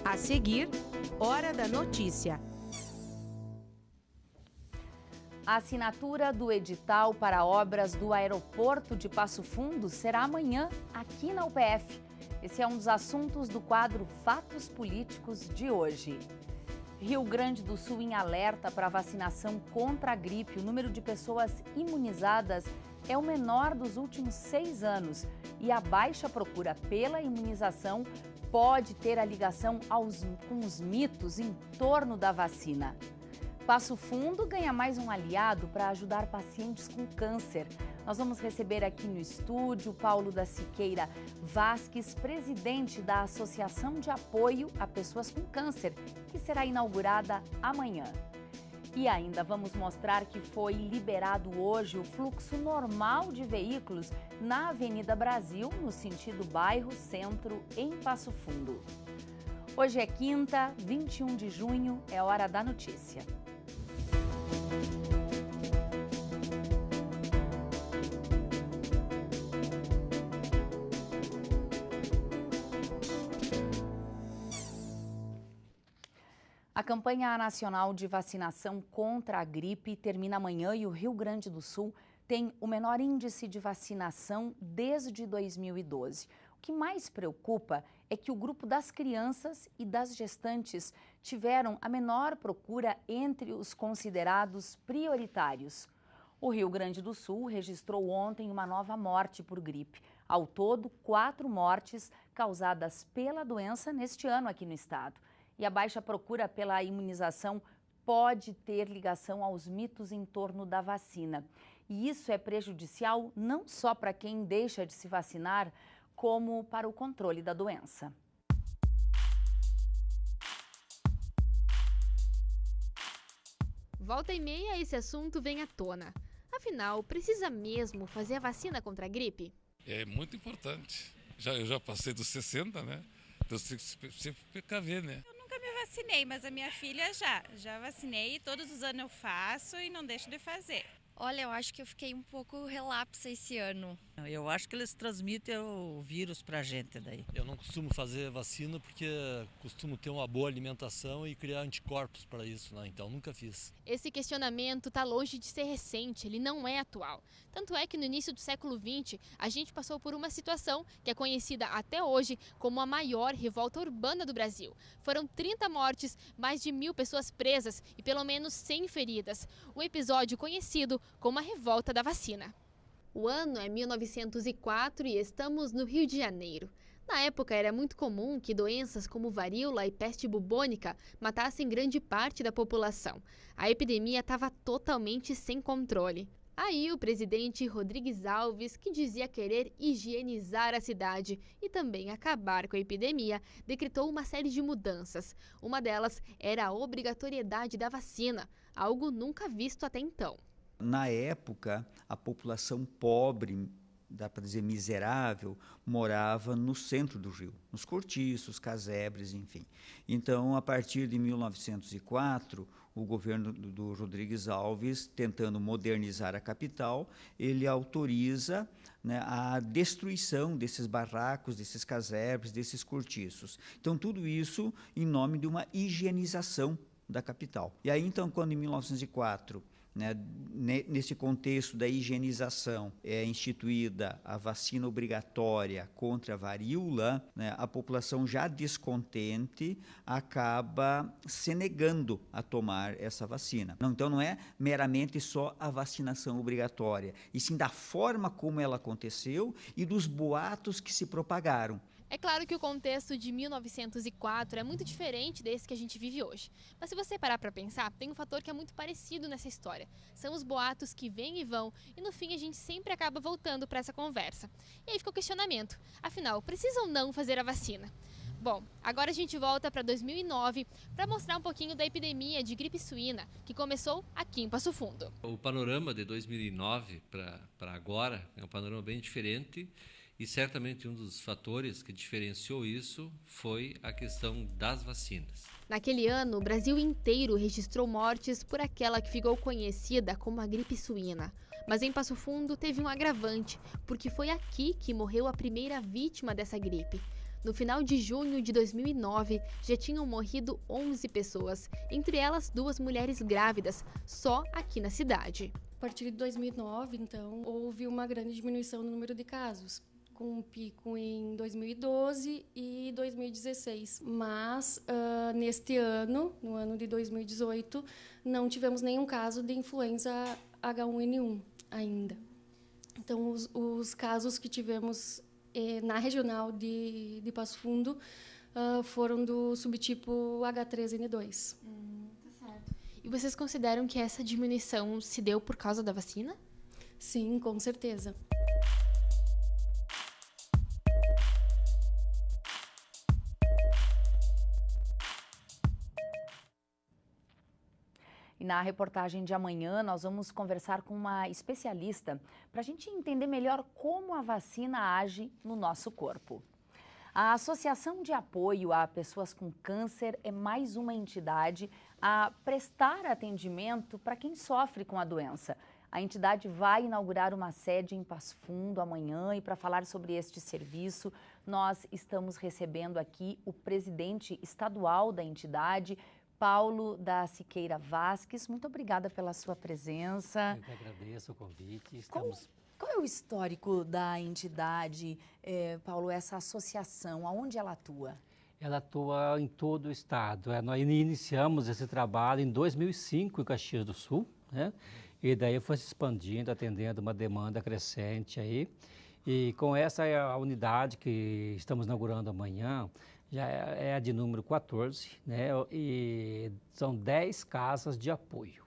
A seguir, Hora da Notícia. A assinatura do edital para obras do aeroporto de Passo Fundo será amanhã, aqui na UPF. Esse é um dos assuntos do quadro Fatos Políticos de hoje. Rio Grande do Sul em alerta para vacinação contra a gripe. O número de pessoas imunizadas é o menor dos últimos 6 anos e a baixa procura pela imunização pode ter a ligação com os mitos em torno da vacina. Passo Fundo ganha mais um aliado para ajudar pacientes com câncer. Nós vamos receber aqui no estúdio Paulo da Siqueira Vasques, presidente da Associação de Apoio a Pessoas com Câncer, que será inaugurada amanhã. E ainda vamos mostrar que foi liberado hoje o fluxo normal de veículos na Avenida Brasil, no sentido bairro-centro, em Passo Fundo. Hoje é quinta, 21 de junho, é hora da notícia. A campanha nacional de vacinação contra a gripe termina amanhã e o Rio Grande do Sul tem o menor índice de vacinação desde 2012. O que mais preocupa é que o grupo das crianças e das gestantes tiveram a menor procura entre os considerados prioritários. O Rio Grande do Sul registrou ontem uma nova morte por gripe. Ao todo, 4 mortes causadas pela doença neste ano aqui no estado. E a baixa procura pela imunização pode ter ligação aos mitos em torno da vacina. E isso é prejudicial não só para quem deixa de se vacinar, como para o controle da doença. Volta e meia esse assunto vem à tona. Afinal, precisa mesmo fazer a vacina contra a gripe? É muito importante. Eu já passei dos 60, né? Então você tem que se precaver, né? Eu nunca me vacinei, mas a minha filha já vacinei. Todos os anos eu faço e não deixo de fazer. Olha, eu acho que eu fiquei um pouco relapsa esse ano. Eu acho que eles transmitem o vírus pra gente daí. Eu não costumo fazer vacina porque costumo ter uma boa alimentação e criar anticorpos para isso, né? Então nunca fiz. Esse questionamento está longe de ser recente, ele não é atual. Tanto é que no início do século XX, a gente passou por uma situação que é conhecida até hoje como a maior revolta urbana do Brasil. Foram 30 mortes, mais de 1.000 pessoas presas e pelo menos 100 feridas. O episódio conhecido como a revolta da vacina. O ano é 1904 e estamos no Rio de Janeiro. Na época era muito comum que doenças como varíola e peste bubônica matassem grande parte da população. A epidemia estava totalmente sem controle. Aí o presidente Rodrigues Alves, que dizia querer higienizar a cidade e também acabar com a epidemia, decretou uma série de mudanças. Uma delas era a obrigatoriedade da vacina, algo nunca visto até então. Na época, a população pobre, dá para dizer miserável, morava no centro do Rio, nos cortiços, casebres, enfim. Então, a partir de 1904, o governo do Rodrigues Alves, tentando modernizar a capital, ele autoriza, né, a destruição desses barracos, desses casebres, desses cortiços. Então, tudo isso em nome de uma higienização da capital. E aí, então, quando em 1904... nesse contexto da higienização é instituída a vacina obrigatória contra a varíola, né, a população já descontente acaba se negando a tomar essa vacina. Então não é meramente só a vacinação obrigatória, e sim da forma como ela aconteceu e dos boatos que se propagaram. É claro que o contexto de 1904 é muito diferente desse que a gente vive hoje. Mas se você parar para pensar, tem um fator que é muito parecido nessa história. São os boatos que vêm e vão, e no fim a gente sempre acaba voltando para essa conversa. E aí fica o questionamento, afinal, precisa ou não fazer a vacina? Bom, agora a gente volta para 2009 para mostrar um pouquinho da epidemia de gripe suína, que começou aqui em Passo Fundo. O panorama de 2009 para agora é um panorama bem diferente. E certamente um dos fatores que diferenciou isso foi a questão das vacinas. Naquele ano, o Brasil inteiro registrou mortes por aquela que ficou conhecida como a gripe suína. Mas em Passo Fundo teve um agravante, porque foi aqui que morreu a primeira vítima dessa gripe. No final de junho de 2009, já tinham morrido 11 pessoas, entre elas 2 mulheres grávidas, só aqui na cidade. A partir de 2009, então, houve uma grande diminuição no número de casos, com um pico em 2012 e 2016. Mas, neste ano, no ano de 2018, não tivemos nenhum caso de influenza H1N1 ainda. Então, os casos que tivemos na regional de Passo Fundo foram do subtipo H3N2. Tá certo. E vocês consideram que essa diminuição se deu por causa da vacina? Sim, com certeza. E na reportagem de amanhã, nós vamos conversar com uma especialista para a gente entender melhor como a vacina age no nosso corpo. A Associação de Apoio a Pessoas com Câncer é mais uma entidade a prestar atendimento para quem sofre com a doença. A entidade vai inaugurar uma sede em Passo Fundo amanhã e para falar sobre este serviço, nós estamos recebendo aqui o presidente estadual da entidade, Paulo da Siqueira Vasques. Muito obrigada pela sua presença. Eu que agradeço o convite. Qual é o histórico da entidade, Paulo, essa associação? Aonde ela atua? Ela atua em todo o estado. Nós iniciamos esse trabalho em 2005 em Caxias do Sul, né? E daí foi se expandindo, atendendo uma demanda crescente aí. E com essa a unidade que estamos inaugurando amanhã, já é a de número 14, né? E são 10 casas de apoio.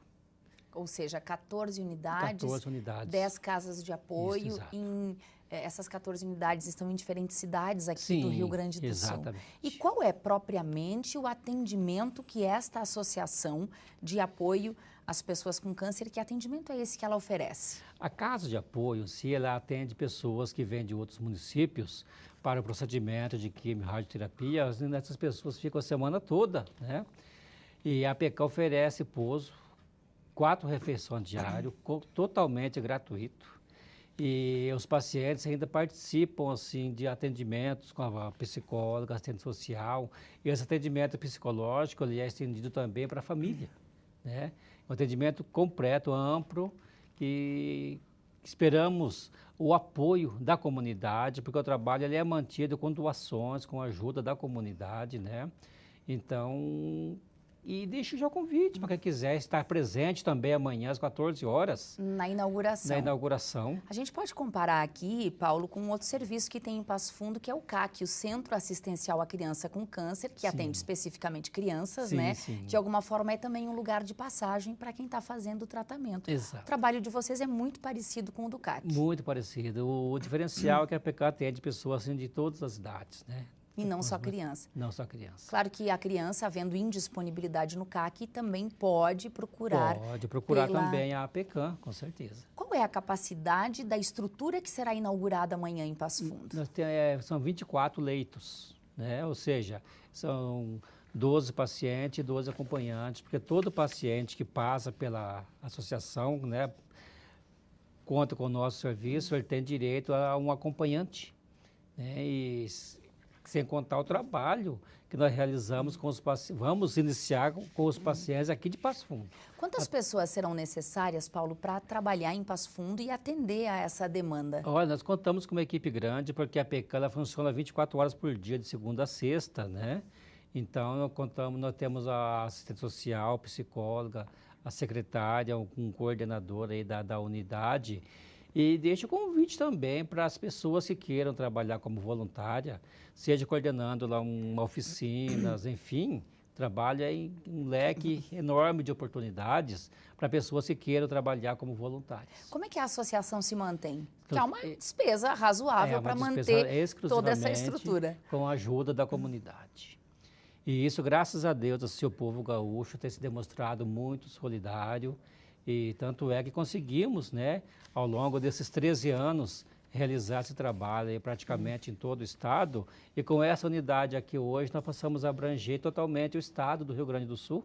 Ou seja, 14 unidades, 14 unidades. 10 casas de apoio. Isso, exato. Essas 14 unidades estão em diferentes cidades aqui Sim, do Rio Grande do exatamente. Sul. E qual é propriamente o atendimento que esta associação de apoio às pessoas com câncer, que atendimento é esse que ela oferece? A casa de apoio, se ela atende pessoas que vêm de outros municípios para o procedimento de quimio e radioterapia, essas pessoas ficam a semana toda, né? E a APK oferece pouso, 4 refeições diárias, totalmente gratuito. E os pacientes ainda participam assim, de atendimentos com a psicóloga, assistente social. E esse atendimento psicológico ele é estendido também para a família, né? Um atendimento completo, amplo, que esperamos o apoio da comunidade, porque o trabalho ele é mantido com doações, com a ajuda da comunidade, né? Então, e deixo já o convite para quem quiser estar presente também amanhã às 14 horas. Na inauguração. Na inauguração. A gente pode comparar aqui, Paulo, com um outro serviço que tem em Passo Fundo, que é o CAC, o Centro Assistencial à Criança com Câncer, que atende especificamente crianças, né? Sim. De alguma forma é também um lugar de passagem para quem está fazendo o tratamento. Exato. O trabalho de vocês é muito parecido com o do CAC. Muito parecido. O diferencial é que a APK atende pessoas assim, de todas as idades, né? E não só criança. Não só criança. Claro que a criança, havendo indisponibilidade no CAC, também pode procurar. Pode procurar também a APK, com certeza. Qual é a capacidade da estrutura que será inaugurada amanhã em Passo Fundo? São 24 leitos, né? Ou seja, são 12 pacientes e 12 acompanhantes, porque todo paciente que passa pela associação, né, conta com o nosso serviço, ele tem direito a um acompanhante, né? E sem contar o trabalho que nós realizamos com os pacientes. Vamos iniciar com os pacientes aqui de Passo Fundo. Quantas pessoas serão necessárias, Paulo, para trabalhar em Passo Fundo e atender a essa demanda? Olha, nós contamos com uma equipe grande, porque a APK ela funciona 24 horas por dia, de segunda a sexta, né? Então, nós temos a assistente social, psicóloga, a secretária, um coordenador aí da unidade. E deixo o convite também para as pessoas que queiram trabalhar como voluntária, seja coordenando lá uma oficinas, enfim, trabalha em um leque enorme de oportunidades para pessoas que queiram trabalhar como voluntárias. Como é que a associação se mantém? Que é uma despesa razoável para manter toda essa estrutura. Com a ajuda da comunidade. E isso, graças a Deus, o seu povo gaúcho tem se demonstrado muito solidário. E tanto é que conseguimos, né, ao longo desses 13 anos, realizar esse trabalho aí praticamente em todo o estado. E com essa unidade aqui hoje, nós passamos a abranger totalmente o estado do Rio Grande do Sul,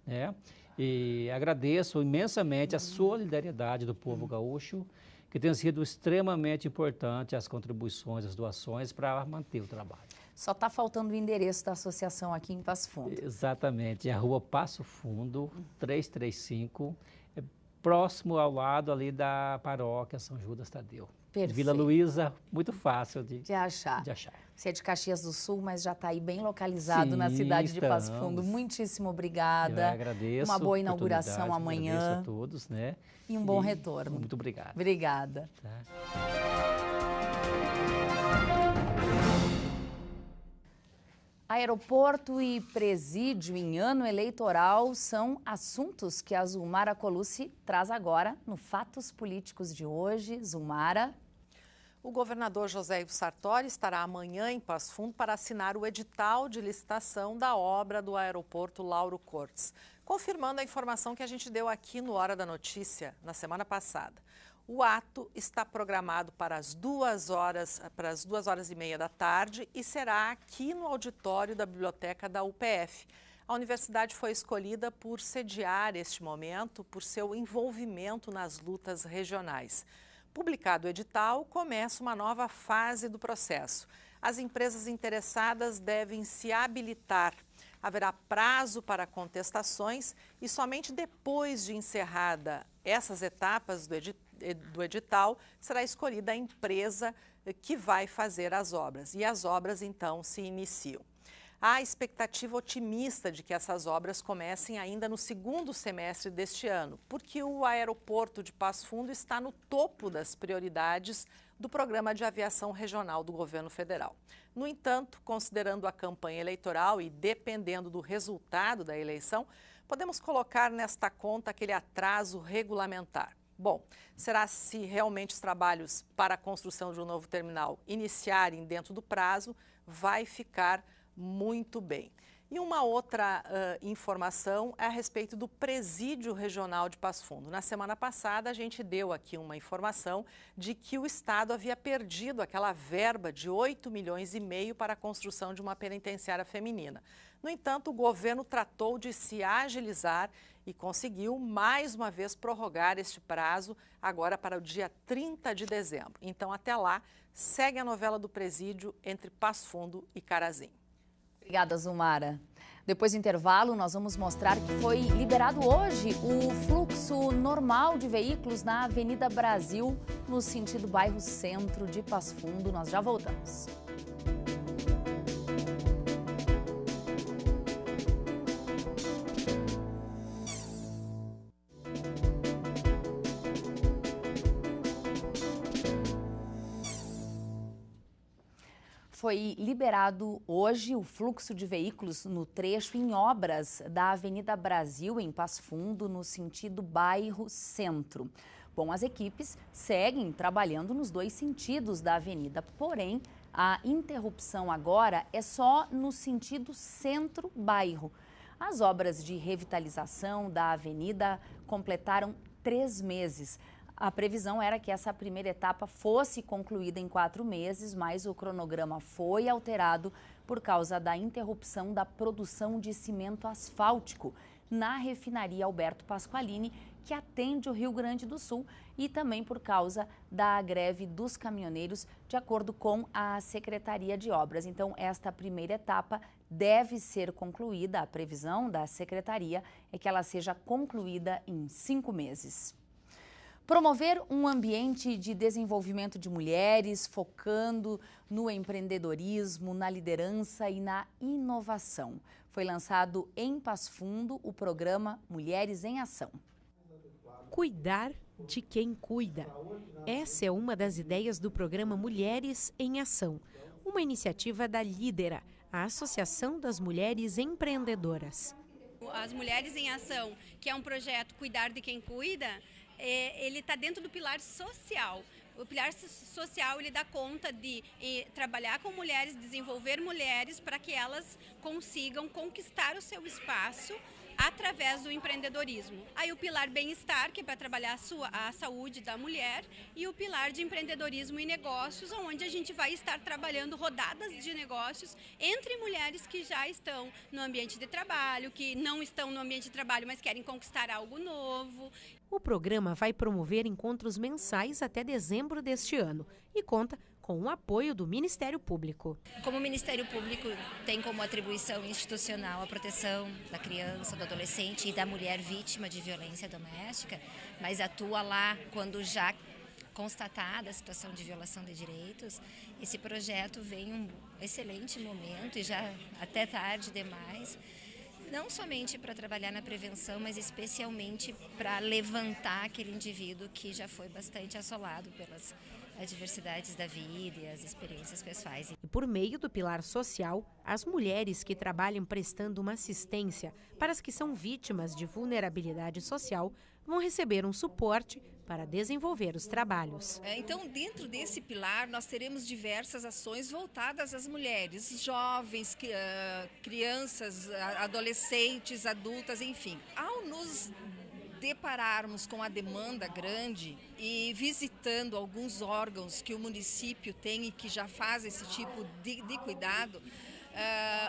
né? E agradeço imensamente a solidariedade do povo gaúcho, que tem sido extremamente importante as contribuições, as doações para manter o trabalho. Só está faltando o endereço da associação aqui em Passo Fundo. Exatamente, é a Rua Passo Fundo, 335, próximo ao lado ali da paróquia São Judas Tadeu. Perfeito. Vila Luísa, muito fácil de achar. achar. Você é de Caxias do Sul, mas já está aí bem localizado Sim, na cidade de Passo Fundo. Muitíssimo obrigada. Eu agradeço. Uma boa inauguração amanhã. Agradeço a todos, né? E um bom retorno. Muito obrigado. Obrigada. Tá. Aeroporto e presídio em ano eleitoral são assuntos que a Zulmara Colucci traz agora no Fatos Políticos de hoje. Zulmara. O governador José Ivo Sartori estará amanhã em Passo Fundo para assinar o edital de licitação da obra do aeroporto Lauro Cortes, confirmando a informação que a gente deu aqui no Hora da Notícia na semana passada. O ato está programado para as 2h30 da tarde e será aqui no auditório da biblioteca da UPF. A universidade foi escolhida por sediar este momento por seu envolvimento nas lutas regionais. Publicado o edital, começa uma nova fase do processo. As empresas interessadas devem se habilitar. Haverá prazo para contestações e somente depois de encerrada essas etapas do edital será escolhida a empresa que vai fazer as obras. E as obras, então, se iniciam. Há expectativa otimista de que essas obras comecem ainda no segundo semestre deste ano, porque o aeroporto de Passo Fundo está no topo das prioridades do Programa de Aviação Regional do Governo Federal. No entanto, considerando a campanha eleitoral e dependendo do resultado da eleição, podemos colocar nesta conta aquele atraso regulamentar. Bom, será se realmente os trabalhos para a construção de um novo terminal iniciarem dentro do prazo, vai ficar muito bem. E uma outra informação é a respeito do Presídio Regional de Passo Fundo. Na semana passada, a gente deu aqui uma informação de que o Estado havia perdido aquela verba de 8,5 milhões para a construção de uma penitenciária feminina. No entanto, o governo tratou de se agilizar e conseguiu, mais uma vez, prorrogar este prazo agora para o dia 30 de dezembro. Então, até lá, segue a novela do presídio entre Passo Fundo e Carazinho. Obrigada, Zulmara. Depois do intervalo, nós vamos mostrar que foi liberado hoje o fluxo normal de veículos na Avenida Brasil, no sentido bairro Centro de Passo Fundo. Nós já voltamos. Foi liberado hoje o fluxo de veículos no trecho em obras da Avenida Brasil, em Passo Fundo, no sentido bairro Centro. Bom, as equipes seguem trabalhando nos dois sentidos da avenida, porém, a interrupção agora é só no sentido centro-bairro. As obras de revitalização da avenida completaram 3 meses. A previsão era que essa primeira etapa fosse concluída em 4 meses, mas o cronograma foi alterado por causa da interrupção da produção de cimento asfáltico na refinaria Alberto Pasqualini, que atende o Rio Grande do Sul, e também por causa da greve dos caminhoneiros, de acordo com a Secretaria de Obras. Então, esta primeira etapa deve ser concluída, a previsão da Secretaria é que ela seja concluída em 5 meses. Promover um ambiente de desenvolvimento de mulheres, focando no empreendedorismo, na liderança e na inovação. Foi lançado em Passo Fundo o programa Mulheres em Ação. Cuidar de quem cuida. Essa é uma das ideias do programa Mulheres em Ação, uma iniciativa da Lidera, a Associação das Mulheres Empreendedoras. As Mulheres em Ação, que é um projeto Cuidar de Quem Cuida, ele está dentro do pilar social. O pilar social ele dá conta de trabalhar com mulheres, desenvolver mulheres para que elas consigam conquistar o seu espaço através do empreendedorismo. Aí o pilar bem-estar, que é para trabalhar a saúde da mulher, e o pilar de empreendedorismo e negócios, onde a gente vai estar trabalhando rodadas de negócios entre mulheres que já estão no ambiente de trabalho, que não estão no ambiente de trabalho, mas querem conquistar algo novo. O programa vai promover encontros mensais até dezembro deste ano e conta com o apoio do Ministério Público. Como o Ministério Público tem como atribuição institucional a proteção da criança, do adolescente e da mulher vítima de violência doméstica, mas atua lá quando já constatada a situação de violação de direitos, esse projeto vem um excelente momento e já até tarde demais, não somente para trabalhar na prevenção, mas especialmente para levantar aquele indivíduo que já foi bastante assolado pelas adversidades da vida e as experiências pessoais. E por meio do pilar social, as mulheres que trabalham prestando uma assistência para as que são vítimas de vulnerabilidade social vão receber um suporte para desenvolver os trabalhos. Então, dentro desse pilar, nós teremos diversas ações voltadas às mulheres, jovens, crianças, adolescentes, adultas, enfim. Ao nos depararmos com a demanda grande e visitando alguns órgãos que o município tem e que já faz esse tipo de cuidado,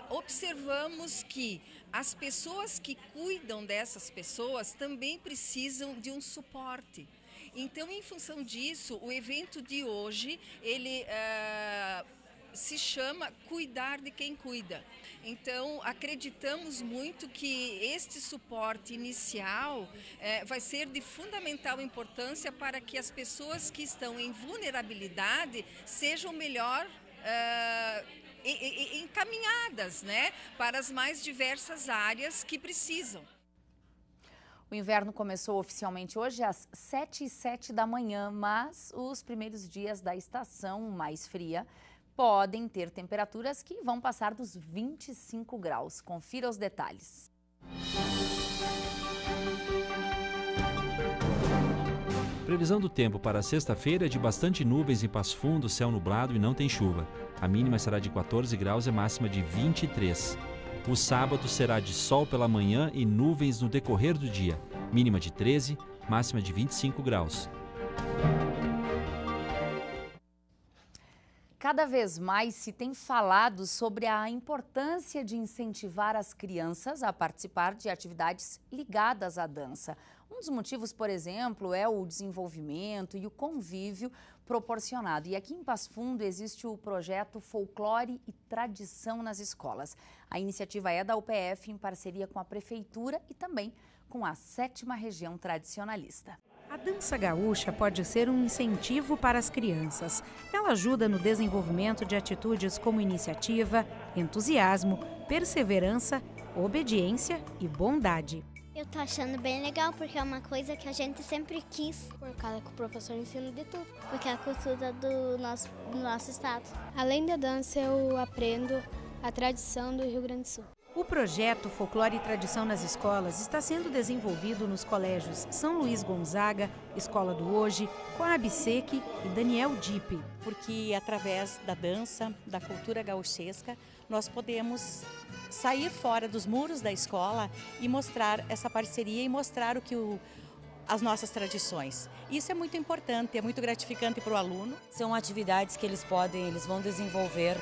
observamos que as pessoas que cuidam dessas pessoas também precisam de um suporte. Então, em função disso, o evento de hoje, ele se chama Cuidar de Quem Cuida. Então, acreditamos muito que este suporte inicial vai ser de fundamental importância para que as pessoas que estão em vulnerabilidade sejam melhor encaminhadas, né, para as mais diversas áreas que precisam. O inverno começou oficialmente hoje às 7h07 da manhã, mas os primeiros dias da estação mais fria podem ter temperaturas que vão passar dos 25 graus. Confira os detalhes. Previsão do tempo para sexta-feira é de bastante nuvens em Passo Fundo, céu nublado e não tem chuva. A mínima será de 14 graus e a máxima de 23. O sábado será de sol pela manhã e nuvens no decorrer do dia. Mínima de 13, máxima de 25 graus. Cada vez mais se tem falado sobre a importância de incentivar as crianças a participar de atividades ligadas à dança. Um dos motivos, por exemplo, é o desenvolvimento e o convívio proporcionado. E aqui em Passo Fundo existe o projeto Folclore e Tradição nas Escolas. A iniciativa é da UPF em parceria com a Prefeitura e também com a 7ª Região Tradicionalista. A dança gaúcha pode ser um incentivo para as crianças. Ela ajuda no desenvolvimento de atitudes como iniciativa, entusiasmo, perseverança, obediência e bondade. Eu tô achando bem legal porque é uma coisa que a gente sempre quis. Por causa que o professor ensina de tudo. Porque é a cultura do nosso estado. Além da dança, eu aprendo a tradição do Rio Grande do Sul. O projeto Folclore e Tradição nas Escolas está sendo desenvolvido nos colégios São Luís Gonzaga, Escola do Hoje, Coab Sec e Daniel Dipe. Porque através da dança, da cultura gauchesca, nós podemos sair fora dos muros da escola e mostrar essa parceria e mostrar as nossas tradições. Isso é muito importante, é muito gratificante para o aluno. São atividades que eles vão desenvolver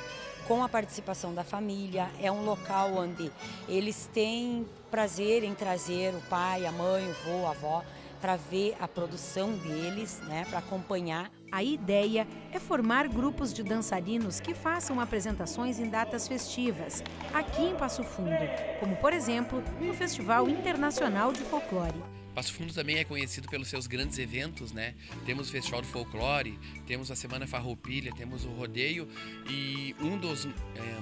com a participação da família. É um local onde eles têm prazer em trazer o pai, a mãe, o vô, a avó, para ver a produção deles, né, para acompanhar. A ideia é formar grupos de dançarinos que façam apresentações em datas festivas, aqui em Passo Fundo, como, por exemplo, no Festival Internacional de Folclore. Passo Fundo também é conhecido pelos seus grandes eventos, né? Temos o Festival do Folclore, temos a Semana Farroupilha, temos o rodeio e um dos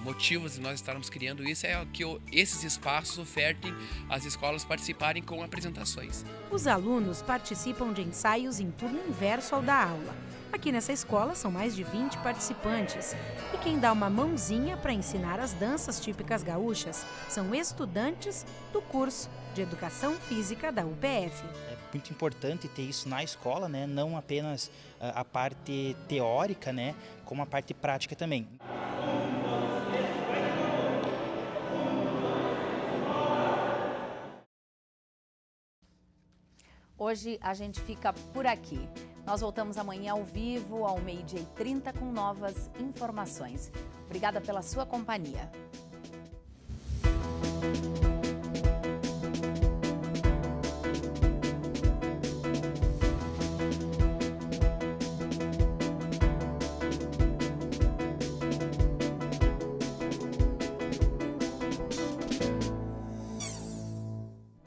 motivos de nós estarmos criando isso é que esses espaços ofertem às escolas participarem com apresentações. Os alunos participam de ensaios em turno inverso ao da aula. Aqui nessa escola são mais de 20 participantes e quem dá uma mãozinha para ensinar as danças típicas gaúchas são estudantes do curso de Educação Física da UPF. É muito importante ter isso na escola, né? Não apenas a parte teórica, né? Como a parte prática também. Hoje a gente fica por aqui. Nós voltamos amanhã ao vivo, ao 12h30, com novas informações. Obrigada pela sua companhia.